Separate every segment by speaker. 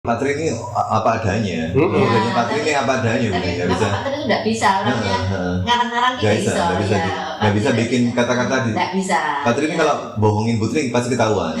Speaker 1: Patri ini apa adanya. Budaya Patri ini apa adanya, nggak bisa.
Speaker 2: Patri itu nggak bisa, orangnya ngarang-ngarang
Speaker 1: Nggak bisa, nggak bisa bikin kata-kata di.
Speaker 2: Nggak bisa.
Speaker 1: Patri ini kalau bohongin Putri pasti ketahuan.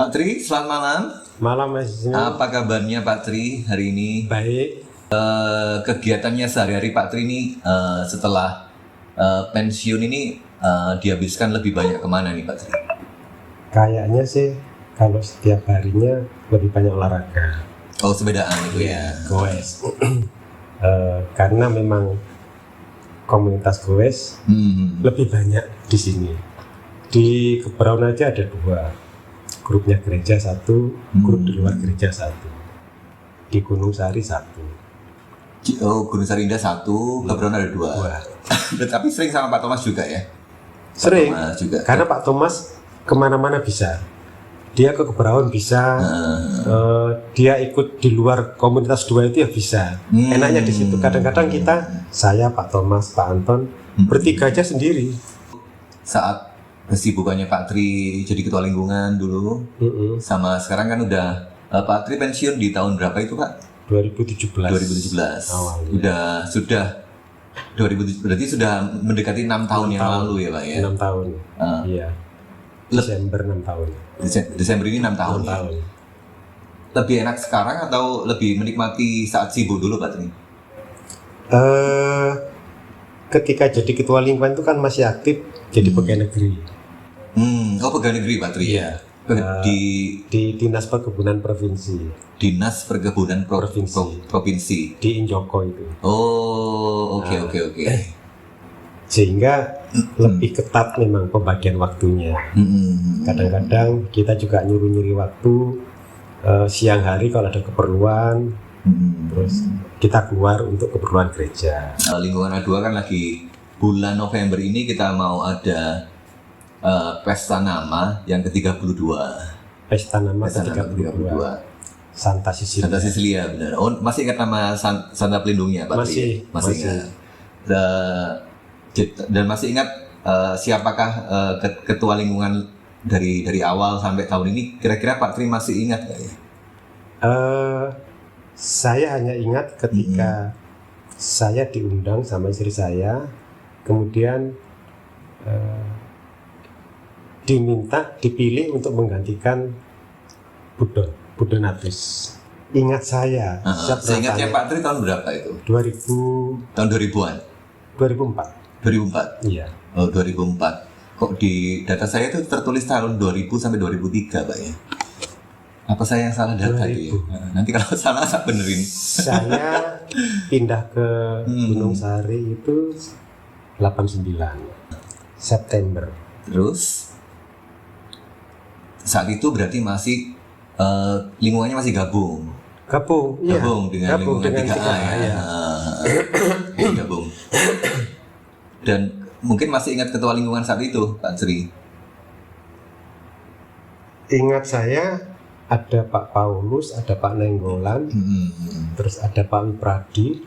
Speaker 1: Pak Tri, selamat malam.
Speaker 3: Malam Mas Isnu.
Speaker 1: Apa kabarnya Pak Tri hari ini?
Speaker 3: Baik.
Speaker 1: Kegiatannya sehari-hari Pak Tri ini setelah pensiun ini dihabiskan lebih banyak kemana nih Pak Tri?
Speaker 3: Kayaknya sih kalau setiap harinya lebih banyak olahraga.
Speaker 1: Oh, sepedaan itu ya.
Speaker 3: Goes. Karena memang komunitas goes lebih banyak di sini. Di Kebraun aja ada 2. Grupnya gereja 1, grup di luar gereja 1. Di Gunung Sari 1.
Speaker 1: Oh, Gunung Sari Indah 1, Kebraun ada 2. Tapi sering sama Pak Thomas juga ya?
Speaker 3: Sering.
Speaker 1: Pak Thomas juga.
Speaker 3: Karena Pak Thomas kemana-mana bisa. Dia ke Kebraun bisa. Dia ikut di luar komunitas 2 itu ya bisa. Enaknya di situ. Kadang-kadang kita, saya, Pak Thomas, Pak Anton, bertiga aja sendiri.
Speaker 1: Saat kesibukannya Pak Tri jadi ketua lingkungan dulu, sama sekarang kan udah Pak Tri pensiun di tahun berapa itu Pak?
Speaker 3: 2017.
Speaker 1: 2017.
Speaker 3: Awalnya.
Speaker 1: Sudah 2017, berarti sudah mendekati 6 tahun yang lalu ya Pak ya?
Speaker 3: 6 tahun. Iya. Desember 6 tahun.
Speaker 1: Desember ini 6 tahun.
Speaker 3: 6
Speaker 1: ya?
Speaker 3: tahun.
Speaker 1: Lebih enak sekarang atau lebih menikmati saat sibuk dulu Pak Tri?
Speaker 3: Ketika jadi ketua lingkungan itu kan masih aktif jadi pegawai negeri.
Speaker 1: Oh, pegawai negeri Pak Tri ya?
Speaker 3: Di Dinas Perkebunan Provinsi.
Speaker 1: Dinas Perkebunan
Speaker 3: Provinsi.
Speaker 1: Provinsi.
Speaker 3: Di Injoko itu.
Speaker 1: Oh, oke.
Speaker 3: Sehingga lebih ketat memang pembagian waktunya. Kadang-kadang kita juga nyuri-nyuri waktu siang hari kalau ada keperluan, terus kita keluar untuk keperluan gereja.
Speaker 1: Lingkungan A2 kan lagi bulan November ini kita mau ada pesta nama yang ke-32.
Speaker 3: Pesta nama ke-32. Santa Cecilia.
Speaker 1: Santa Cecilia, benar. Oh, masih ingat nama Santa Pelindungnya Pak Tri? Masih ingat. Dan masih ingat siapakah ketua lingkungan dari awal sampai tahun ini? Kira-kira Pak Tri masih ingat nggak ya?
Speaker 3: Saya hanya ingat ketika saya diundang sama istri saya, kemudian dipilih untuk menggantikan Budon Atis. Ingat saya.
Speaker 1: Saya ingat yang Pak Tri tahun berapa itu?
Speaker 3: 2000.
Speaker 1: Tahun 2000-an?
Speaker 3: 2004.
Speaker 1: 2004?
Speaker 3: Iya.
Speaker 1: Oh, 2004. Kok di data saya itu tertulis tahun 2000 sampai 2003 Pak ya? Apa saya yang salah data itu ya? Nanti kalau salah saya benerin.
Speaker 3: Saya pindah ke Gunung Sari itu 89 September.
Speaker 1: Terus saat itu berarti masih lingkungannya masih gabung dengan lingkungan 3A ya. Gabung. Dan mungkin masih ingat ketua lingkungan saat itu Pak Tri?
Speaker 3: Ingat saya ada Pak Paulus, ada Pak Nenggolan, terus ada Pak Wipradi,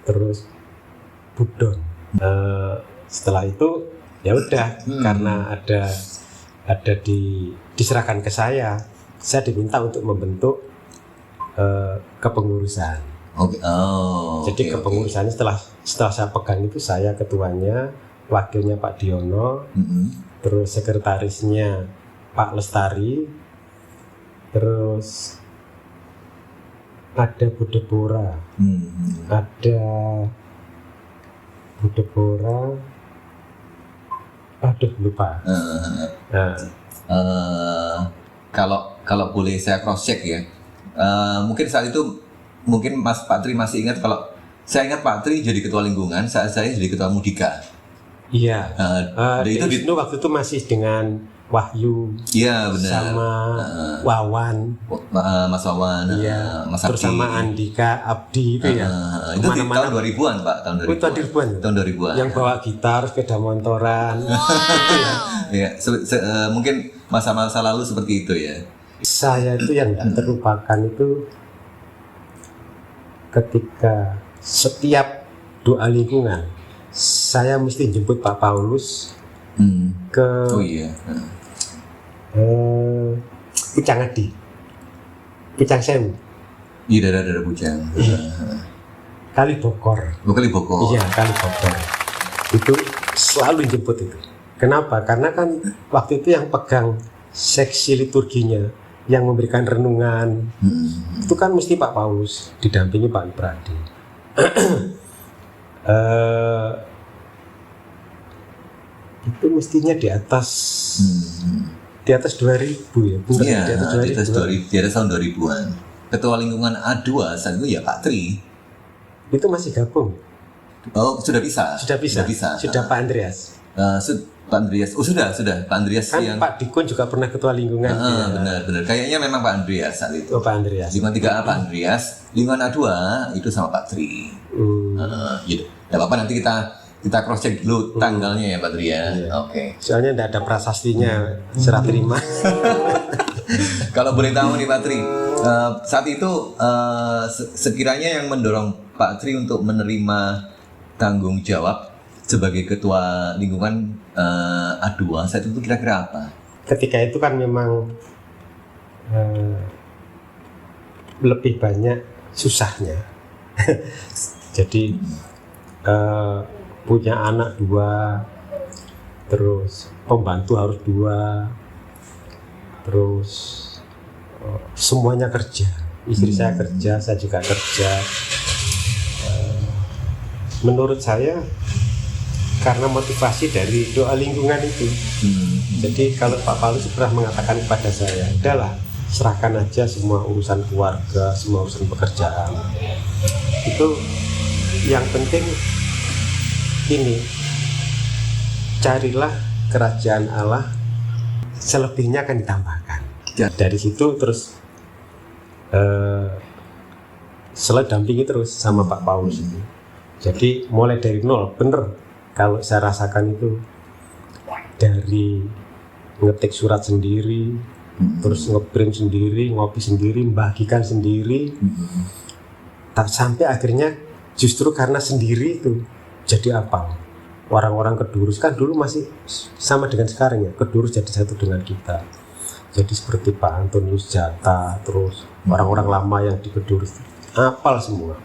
Speaker 3: terus Budon. Setelah itu ya udah, karena ada diserahkan ke saya diminta untuk membentuk kepengurusan.
Speaker 1: Oke. Oh.
Speaker 3: Jadi
Speaker 1: oke,
Speaker 3: kepengurusannya setelah saya pegang itu saya ketuanya, wakilnya Pak Diono, terus sekretarisnya Pak Lestari, terus ada Bu Deborah, ada Bu Deborah, aduh lupa.
Speaker 1: Kalau boleh saya cross check ya, mungkin saat itu mungkin Pak Tri masih ingat, kalau saya ingat Pak Tri jadi ketua lingkungan, saat saya jadi ketua Mudika.
Speaker 3: Iya.
Speaker 1: Itu
Speaker 3: waktu itu masih dengan Wahyu.
Speaker 1: Iya benar.
Speaker 3: Sama Wawan.
Speaker 1: Mas Wawan.
Speaker 3: Iya.
Speaker 1: Mas
Speaker 3: terus
Speaker 1: Abdi.
Speaker 3: sama Andika Abdi itu ya.
Speaker 1: Itu di tahun 2000-an Pak, tahun 2000-an.
Speaker 3: Tahun 2000-an.
Speaker 1: Tahun 2000-an.
Speaker 3: Yang bawa gitar, sepeda motoran. Itu ya.
Speaker 1: Iya, mungkin masa-masa lalu seperti itu ya.
Speaker 3: Saya itu yang tidak terlupakan itu ketika setiap doa lingkungan saya mesti jemput Pak Paulus ke Pucang Adi, Pucang Sewu.
Speaker 1: Iya, daerah Pucang.
Speaker 3: Kali Bokor.
Speaker 1: Kali Bokor.
Speaker 3: Iya, Kali Bokor. Itu selalu jemput itu. Kenapa? Karena kan waktu itu yang pegang seksi liturginya, yang memberikan renungan, itu kan mesti Pak Paulus didampingi Pak Ibradi. Itu mestinya di atas 2000 ya, bukan?
Speaker 1: Iya,
Speaker 3: di atas
Speaker 1: tahun 2000-an. Ketua lingkungan A2 saat itu ya Pak Tri.
Speaker 3: Itu masih gabung.
Speaker 1: Oh, sudah bisa.
Speaker 3: Sudah Pak Andreas.
Speaker 1: Pak Andreas. Oh, sudah Pak Andreas
Speaker 3: Kan
Speaker 1: yang
Speaker 3: Pak Dikun juga pernah ketua lingkungan.
Speaker 1: benar. Kayaknya memang Pak Andreas saat itu.
Speaker 3: Oh, Pak Andreas.
Speaker 1: Lingkungan 3A Pak Andreas, lingkungan A2 itu sama Pak Tri. Gitu. Enggak apa-apa, nanti kita cross check dulu tanggalnya ya Pak Tri ya.
Speaker 3: Iya.
Speaker 1: Oke.
Speaker 3: Soalnya tidak ada prasastinya, serah terima.
Speaker 1: Kalau boleh tahu nih Pak Tri, saat itu sekiranya yang mendorong Pak Tri untuk menerima tanggung jawab sebagai ketua lingkungan A2 saat itu kira-kira apa?
Speaker 3: Ketika itu kan memang lebih banyak susahnya. Jadi punya anak 2, terus pembantu harus 2, terus semuanya kerja. Istri saya kerja, saya juga kerja. Menurut saya karena motivasi dari doa lingkungan itu. Jadi kalau Pak Paulus pernah mengatakan kepada saya, udahlah serahkan aja semua urusan keluarga, semua urusan pekerjaan. Itu yang penting ini, carilah kerajaan Allah, selebihnya akan ditambahkan. Dari situ terus selalu dampingi terus sama Pak Paulus itu. Jadi mulai dari nol, bener. Kalau saya rasakan itu dari ngetik surat sendiri, terus ngeprint sendiri, ngopi sendiri, membagikan sendiri, sampai akhirnya justru karena sendiri itu jadi apa? Orang-orang Kedurus kan dulu masih sama dengan sekarang ya, Kedurus jadi satu dengan kita. Jadi seperti Pak Antonius Jata, terus orang-orang lama yang di Kedurus, hafal semua.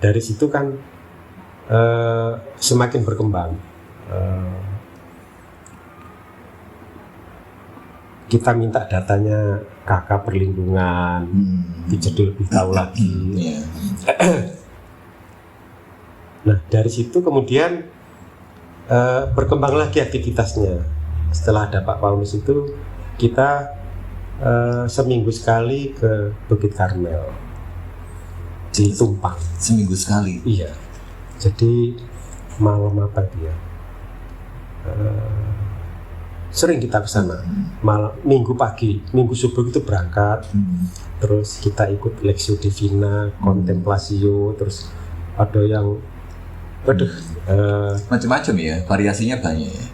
Speaker 3: Dari situ kan semakin berkembang. Kita minta datanya kakak perlindungan, jadi lebih tahu lagi. Nah dari situ kemudian berkembang lagi aktivitasnya. Setelah ada Pak Paulus itu kita seminggu sekali ke Bukit Karmel di Tumpang.
Speaker 1: Seminggu sekali?
Speaker 3: Iya. Jadi malam apa dia? Sering kita ke sana. Malam minggu pagi, minggu subuh itu berangkat. Terus kita ikut Lexio Divina, Contemplatio, terus ada yang
Speaker 1: macam-macam ya, variasinya banyak ya.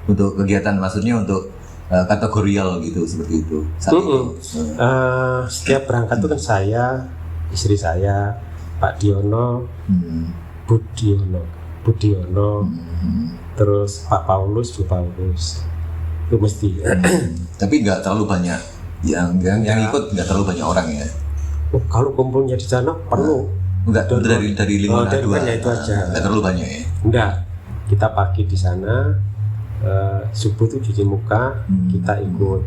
Speaker 1: Untuk kegiatan, maksudnya untuk kategorial gitu, seperti itu. Saat itu.
Speaker 3: Setiap berangkat itu kan saya, istri saya, Pak Diono, Budiono, terus Pak Paulus, Bu Paulus, itu mesti.
Speaker 1: Tapi nggak terlalu banyak yang ikut, nggak terlalu banyak orang ya.
Speaker 3: oh, kalau kumpulnya di sana perlu.
Speaker 1: Enggak, dari lingkungan
Speaker 3: dari
Speaker 1: A2
Speaker 3: itu aja.
Speaker 1: Enggak terlalu banyak ya?
Speaker 3: Enggak, kita pagi di sana, subuh itu cuci muka, kita ikut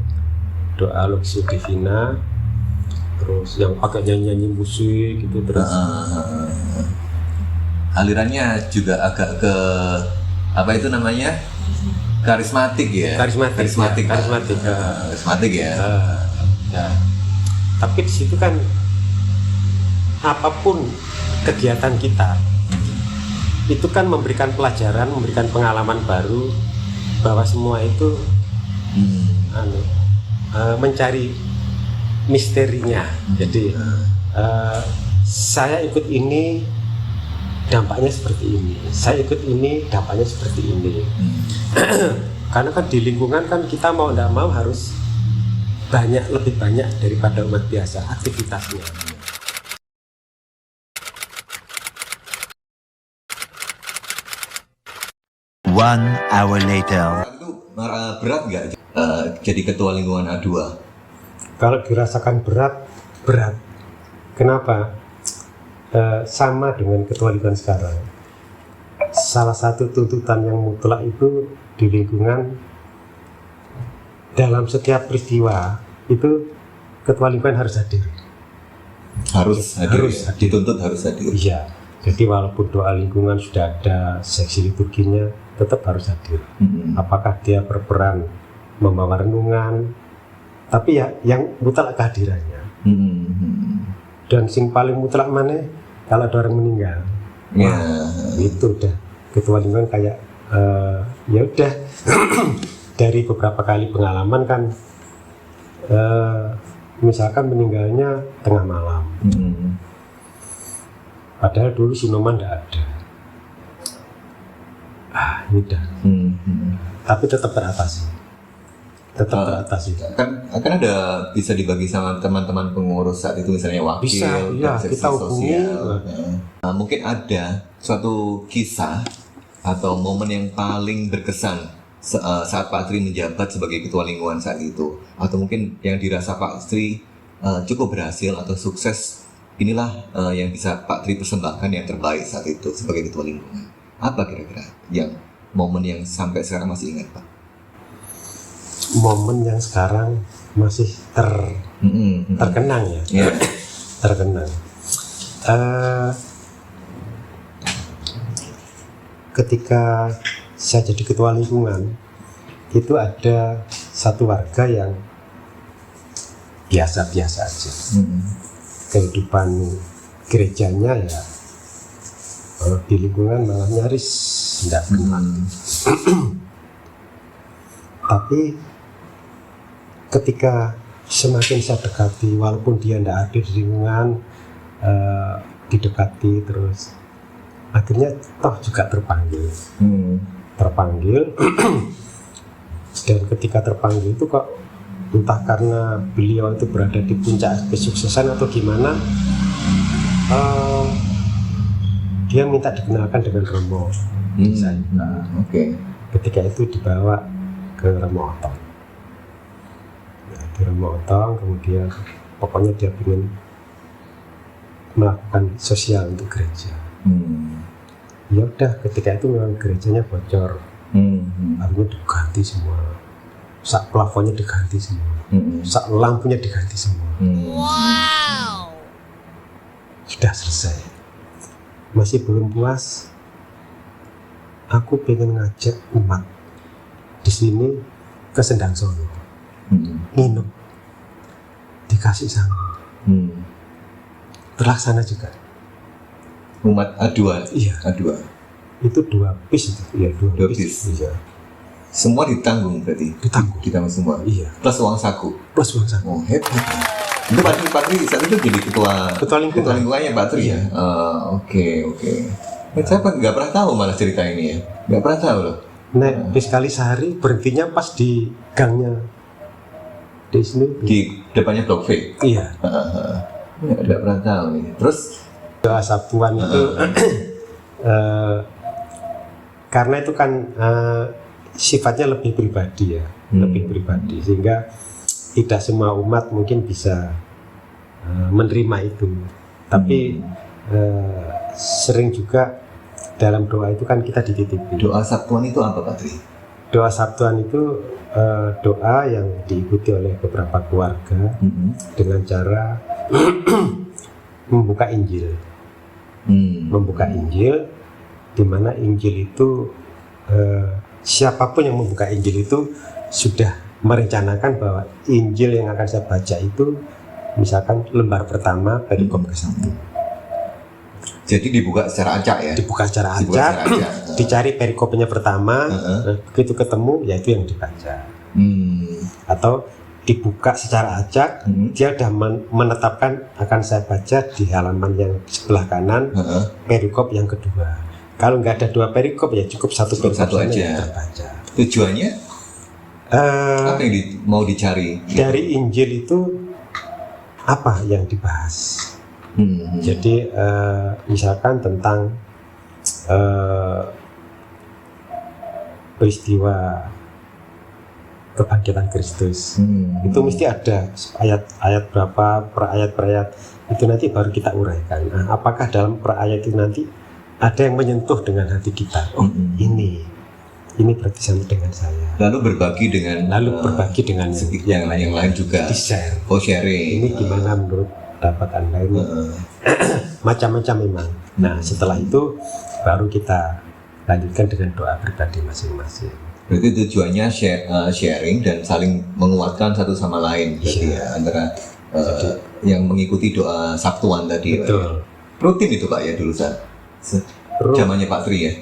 Speaker 3: doa Luxio Divina, terus yang pakai nyanyi musik gitu, terus
Speaker 1: alirannya juga agak ke apa itu namanya, karismatik ya? Karismatik ya.
Speaker 3: Ya. Tapi di situ kan apapun kegiatan kita itu kan memberikan pelajaran, memberikan pengalaman baru, bahwa semua itu mencari misterinya. Jadi saya ikut ini dampaknya seperti ini, saya ikut ini dampaknya seperti ini. Karena kan di lingkungan kan kita mau tidak mau harus lebih banyak daripada umat biasa aktivitasnya.
Speaker 4: 1 hour later.
Speaker 1: Itu berat nggak jadi ketua lingkungan A2?
Speaker 3: Kalau dirasakan berat. Kenapa? Sama dengan ketua lingkungan sekarang. Salah satu tuntutan yang mutlak itu di lingkungan, dalam setiap peristiwa itu ketua lingkungan harus hadir.
Speaker 1: Harus hadir. Dituntut harus hadir.
Speaker 3: Iya. Jadi walaupun doa lingkungan sudah ada seksi liturginya, tetap harus hadir. Apakah dia berperan membawa renungan, tapi ya yang mutlak kehadirannya. Dan sing paling mutlak mana kalau ada orang meninggal, itu udah ketua lingkungan kayak ya udah. Dari beberapa kali pengalaman kan, misalkan meninggalnya tengah malam, padahal dulu Sinoman tidak ada. Ini dah. Tapi tetap teratasi.
Speaker 1: Kan ada bisa dibagi sama teman-teman pengurus saat itu, misalnya wakil,
Speaker 3: bisa, iya, kita hubungi.
Speaker 1: Mungkin ada suatu kisah atau momen yang paling berkesan saat Pak Tri menjabat sebagai ketua lingkungan saat itu, atau mungkin yang dirasa Pak Tri cukup berhasil atau sukses, inilah yang bisa Pak Tri persembahkan yang terbaik saat itu sebagai ketua lingkungan. Apa kira-kira yang momen yang sampai sekarang masih ingat, Pak?
Speaker 3: Momen yang sekarang masih terkenang ya. Terkenang. Ketika saya jadi ketua lingkungan, itu ada satu warga yang biasa-biasa aja. Kehidupan gerejanya ya di lingkungan malah nyaris tidak kenal. Tapi ketika semakin saya dekati, walaupun dia tidak ada di lingkungan, didekati terus, akhirnya toh juga terpanggil. Dan ketika terpanggil itu kok entah karena beliau itu berada di puncak kesuksesan atau gimana, dia minta dikenalkan dengan Romo. Ketika itu dibawa ke Romo Otong. Di Romo Otong, kemudian pokoknya dia ingin melakukan sosial untuk gereja. Ya udah, ketika itu memang gerejanya bocor, akhirnya diganti semua, sak plafonnya diganti semua, sak lampunya diganti semua.
Speaker 4: Wow.
Speaker 3: Sudah selesai. Masih belum puas, aku pengen ngajak umat di sini ke Sendang Solo, nginep, dikasih sanggup, terlaksana juga.
Speaker 1: Umat A2?
Speaker 3: Iya.
Speaker 1: A2.
Speaker 3: Itu 2 bis itu, iya 2 bis. Iya.
Speaker 1: Semua ditanggung berarti? Ditanggung semua?
Speaker 3: Iya.
Speaker 1: Plus uang saku?
Speaker 3: Plus uang saku.
Speaker 1: Oh, hebat. Itu Pak Tri saat itu jadi ketua lingkungannya Pak Tri ya? Oke. Saya nggak pernah tahu malah cerita ini ya. Nggak pernah tahu loh.
Speaker 3: Naik bis kali sehari, berhentinya pas di gangnya di sini.
Speaker 1: Di depannya Blok V?
Speaker 3: Iya.
Speaker 1: Nggak pernah tahu nih. Terus?
Speaker 3: Doa sapuan itu karena itu kan sifatnya lebih pribadi ya, lebih pribadi, sehingga tidak semua umat mungkin bisa menerima itu. Tapi sering juga dalam doa itu kan kita dititipin.
Speaker 1: Doa Sabtuan itu apa Pak Tri?
Speaker 3: Doa Sabtuan itu doa yang diikuti oleh beberapa keluarga dengan cara membuka Injil. Membuka Injil, di mana Injil itu siapapun yang membuka Injil itu sudah merencanakan bahwa Injil yang akan saya baca itu misalkan lembar pertama perikop ke-1.
Speaker 1: Jadi dibuka secara acak ya?
Speaker 3: Dibuka secara acak, dicari perikopnya pertama, begitu ketemu ya itu yang dibaca. Atau dibuka secara acak, dia sudah menetapkan akan saya baca di halaman yang sebelah kanan perikop yang kedua. Kalau nggak ada 2 perikop ya cukup satu perikop aja yang terbaca.
Speaker 1: Tujuannya apa yang mau dicari?
Speaker 3: Dari Injil itu apa yang dibahas? Jadi misalkan tentang peristiwa kebangkitan Kristus, itu mesti ada ayat-ayat berapa per ayat itu nanti baru kita uraikan. Nah, apakah dalam per ayat itu nanti ada yang menyentuh dengan hati kita? Oh, ini berarti sama dengan saya.
Speaker 1: Lalu berbagi dengan yang lain juga.
Speaker 3: Di-share.
Speaker 1: Oh, sharing.
Speaker 3: Ini gimana menurut pendapat Anda ini? Macam-macam memang. Nah, setelah itu baru kita lanjutkan dengan doa pribadi masing-masing.
Speaker 1: Berarti tujuannya sharing dan saling menguatkan satu sama lain. Berarti ya antara yang mengikuti doa Sabtuan tadi.
Speaker 3: Betul.
Speaker 1: Pak, ya. Rutin itu Pak ya dulu zamannya Pak Tri ya?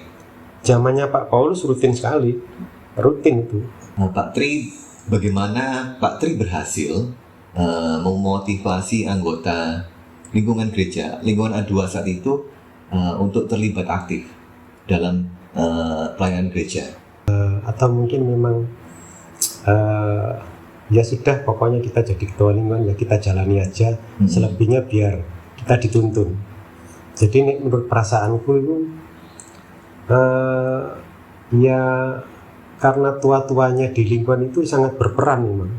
Speaker 3: Zamannya Pak Paulus rutin sekali. Rutin itu.
Speaker 1: Nah, Pak Tri, bagaimana Pak Tri berhasil memotivasi anggota lingkungan gereja, lingkungan A2 saat itu untuk terlibat aktif dalam pelayanan gereja?
Speaker 3: Atau mungkin memang ya sudah pokoknya kita jadi ketua lingkungan ya kita jalani aja, selebihnya biar kita dituntun. Jadi menurut perasaanku itu ya karena tua-tuanya di lingkungan itu sangat berperan memang.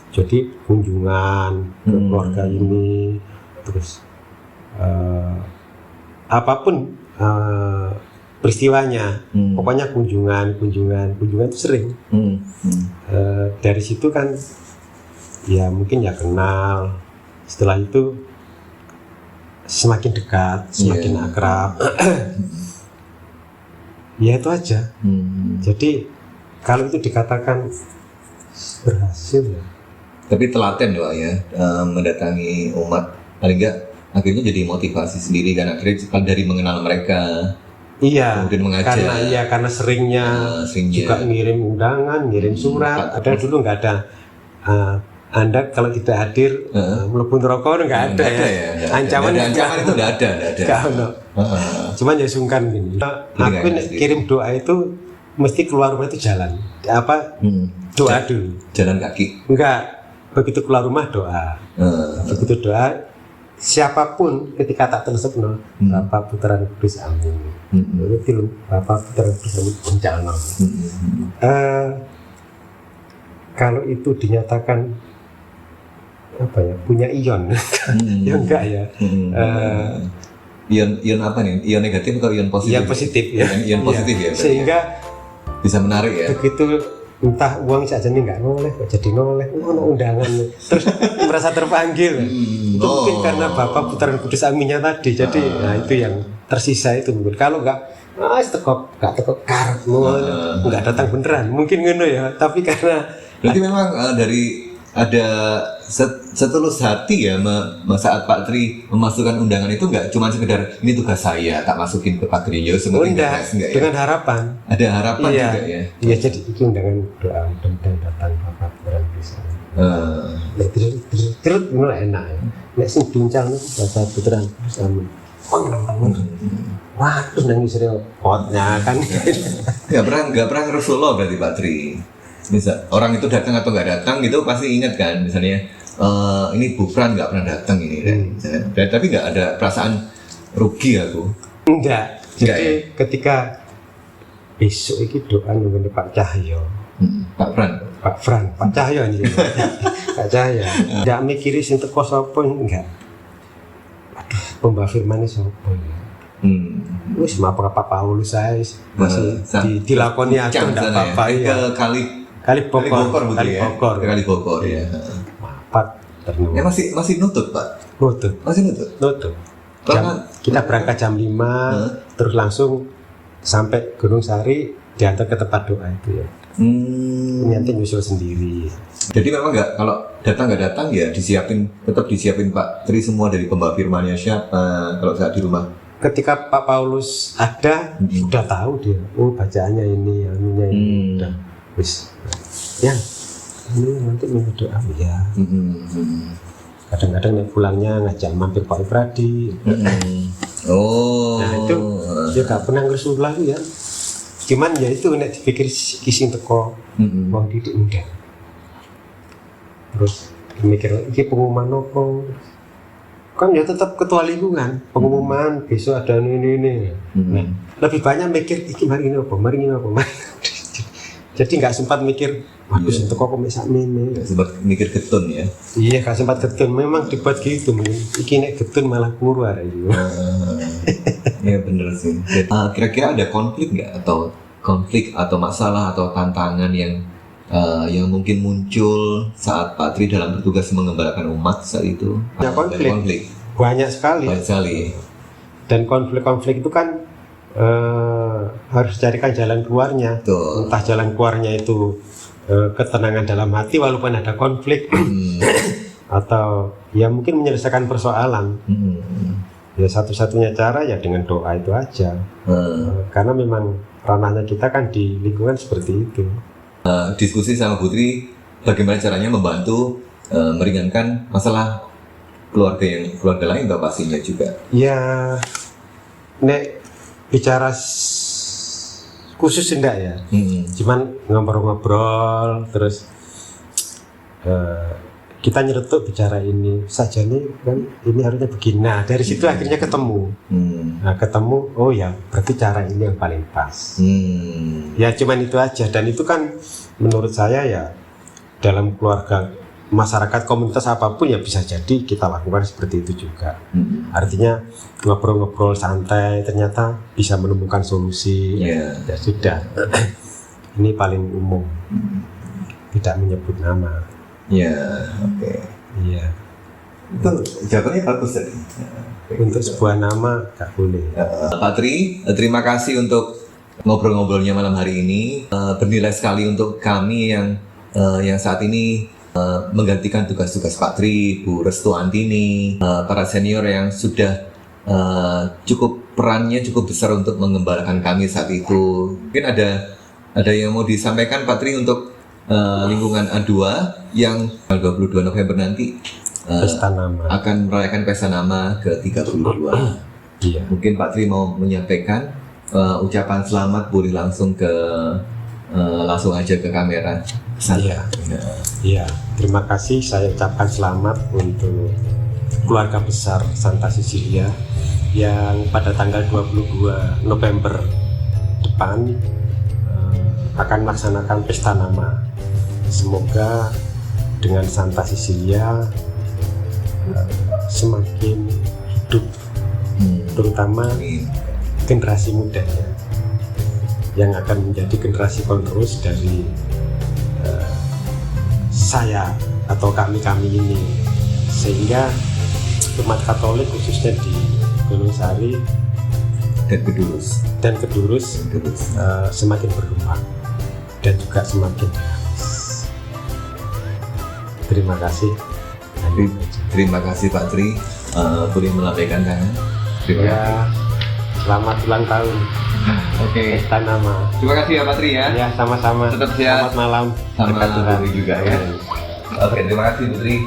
Speaker 3: Jadi kunjungan ke keluarga ini, terus apapun peristiwanya, pokoknya kunjungan itu sering. Dari situ kan ya mungkin ya kenal, setelah itu semakin dekat, semakin akrab. Ya itu aja. Jadi kalau itu dikatakan berhasil ya.
Speaker 1: Tapi telaten doa ya, mendatangi umat, paling enggak akhirnya jadi motivasi sendiri kan akhirnya dari mengenal mereka.
Speaker 3: Iya,
Speaker 1: kemudian mengajar.
Speaker 3: Karena seringnya juga ngirim undangan, ngirim surat. Ada dulu nggak ada. Anda kalau tidak hadir mlebu neraka nggak ada ya. Ancaman
Speaker 1: itu nggak ada.
Speaker 3: Cuman ya sungkan gini. Aku kirim doa itu mesti keluar rumah itu jalan. Doa dulu.
Speaker 1: Jalan kaki.
Speaker 3: Enggak. Begitu keluar rumah doa. Begitu doa, siapapun ketika tak tersebut Bapak Putra Kudus amin. Itu Bapak Putra Kudus amin bencana. Kalau itu dinyatakan apa ya punya ion, ya enggak ya.
Speaker 1: Ion apa nih? Ion negatif atau ion positif?
Speaker 3: Ion positif ya.
Speaker 1: Ion positif ya.
Speaker 3: Sehingga
Speaker 1: bisa menarik ya.
Speaker 3: Begitu entah uang saja nih nggak noleh, jadi noleh, undangan, terus merasa terpanggil. Itu mungkin karena Bapak Putra Kudus aminnya tadi. Jadi nah itu yang tersisa itu mungkin. Kalau nggak nggak tekok karmu, nggak datang beneran. Mungkin ngono ya. Tapi karena
Speaker 1: berarti memang dari ada setulus hati ya saat Pak Tri memasukkan undangan itu nggak cuma sekedar ini tugas saya tak masukin ke Pak Tri
Speaker 3: enggak ya? Dengan harapan
Speaker 1: ada harapan juga ya.
Speaker 3: Iya jadi itu undangan doa dan datang Bapak Putra bisa terus mulai enak ya nek sing diuncang Bapak Putra sama waduh nangis repotnya kan
Speaker 1: nggak pernah Rasulullah berarti Pak Tri. Misal orang itu datang atau nggak datang gitu pasti ingat kan misalnya ini Bu Fran nggak pernah datang ini kan tapi nggak ada perasaan rugi aku
Speaker 3: enggak jadi ketika besok ini doa nunggu Pak Cahyo
Speaker 1: Pak Fran
Speaker 3: Pak Fran, Pak Cahyo nih. Pak Cahyo. Enggak mikirin sing teko sapa enggak. Aduh, pembawa firman iki sapa ya? Wis apa Paulus saya masih dilakoni aja enggak apa-apa
Speaker 1: ya. Kali Bogor ya.
Speaker 3: Mapat terus.
Speaker 1: Ya masih nutut, Pak. Masih nutut.
Speaker 3: Kita berangkat jam 5 terus langsung sampai Gunung Sari diantar ke tempat doa itu ya. Nanti nyusul sendiri.
Speaker 1: Jadi memang kalau nggak datang ya tetap disiapin Pak Tri semua dari pembawa firman-Nya siapa kalau saat di rumah.
Speaker 3: Ketika Pak Paulus ada, udah tahu dia. Oh bacaannya ini, anunya ini. Udah, wis. Ya, ini nanti minggu doa ya. Kadang-kadang nih pulangnya ngajak mampir Pak Ibradi.
Speaker 1: Oh.
Speaker 3: Nah itu dia gak pernah ngerusuh lagi ya. Cuman ya itu nek dipikir kising teko wong didik enggak. Terus mikir iki pengumuman opo? Kan ya tetap ketua lingkungan, pengumuman besok ada ini. Nah, lebih banyak mikir iki mari ini apa. Jadi nggak sempat mikir, waduh yeah. Teko kok sak mene.
Speaker 1: Nggak sempat mikir getun ya?
Speaker 3: Iya, nggak sempat getun. Memang dibuat gitu mungkin. Iki nek getun malah keluar itu.
Speaker 1: Iya bener sih. Kira-kira ada konflik atau masalah atau tantangan yang mungkin muncul saat Pak Tri dalam bertugas mengembalakan umat saat itu?
Speaker 3: Ya, konflik. Banyak sekali. Dan konflik-konflik itu kan harus carikan jalan keluarnya.
Speaker 1: Tuh.
Speaker 3: Entah jalan keluarnya itu ketenangan dalam hati walaupun ada konflik atau ya mungkin menyelesaikan persoalan. Ya satu-satunya cara ya dengan doa itu aja. Karena memang ranahnya kita kan di lingkungan seperti itu.
Speaker 1: Diskusi sama Putri bagaimana caranya membantu meringankan masalah keluarga lain atau pastinya juga.
Speaker 3: Ya nek bicara khusus enggak ya, cuman ngobrol-ngobrol terus kita nyeretuk bicara ini saja nih kan ini harusnya begini. Nah dari situ akhirnya ketemu. Nah ketemu, oh ya berarti cara ini yang paling pas. Ya cuman itu aja dan itu kan menurut saya ya dalam keluarga masyarakat komunitas apapun ya bisa jadi kita lakukan seperti itu juga. Artinya ngobrol-ngobrol santai ternyata bisa menemukan solusi. Ya sudah. Ini paling umum. Tidak menyebut nama.
Speaker 1: Ya, oke.
Speaker 3: Iya.
Speaker 1: Itu jawabannya bagus tadi.
Speaker 3: Untuk sebuah nama nggak boleh.
Speaker 1: Pak Tri, terima kasih untuk ngobrol-ngobrolnya malam hari ini. Bernilai sekali untuk kami yang saat ini menggantikan tugas-tugas Pak Tri, Bu Restu Antini, para senior yang sudah perannya cukup besar untuk mengembalakan kami saat itu. Mungkin ada yang mau disampaikan Pak Tri untuk lingkungan A2 yang tanggal 22 November nanti akan merayakan pesta nama ke-32.
Speaker 3: Iya.
Speaker 1: Mungkin Pak Tri mau menyampaikan ucapan selamat, boleh langsung aja ke kamera.
Speaker 3: Iya, terima kasih. Saya ucapkan selamat untuk keluarga besar Santa Cecilia yang pada tanggal 22 November depan akan melaksanakan pesta nama. Semoga dengan Santa Cecilia semakin hidup, terutama generasi mudanya yang akan menjadi generasi penerus dari saya atau kami ini, sehingga umat Katolik khususnya di Gunung Sari dan Kedurus semakin berkembang dan juga semakin dinamis. Terima kasih.
Speaker 1: Terima kasih Pak Tri, boleh melambaikan tangan. Terima kasih.
Speaker 3: Selamat ulang tahun.
Speaker 1: Oke.
Speaker 3: Pesta nama.
Speaker 1: Terima kasih ya Pak Tri ya.
Speaker 3: Ya sama-sama.
Speaker 1: Tetap sehat.
Speaker 3: Selamat malam.
Speaker 1: Sama Putri juga ya. Oke, terima kasih Putri.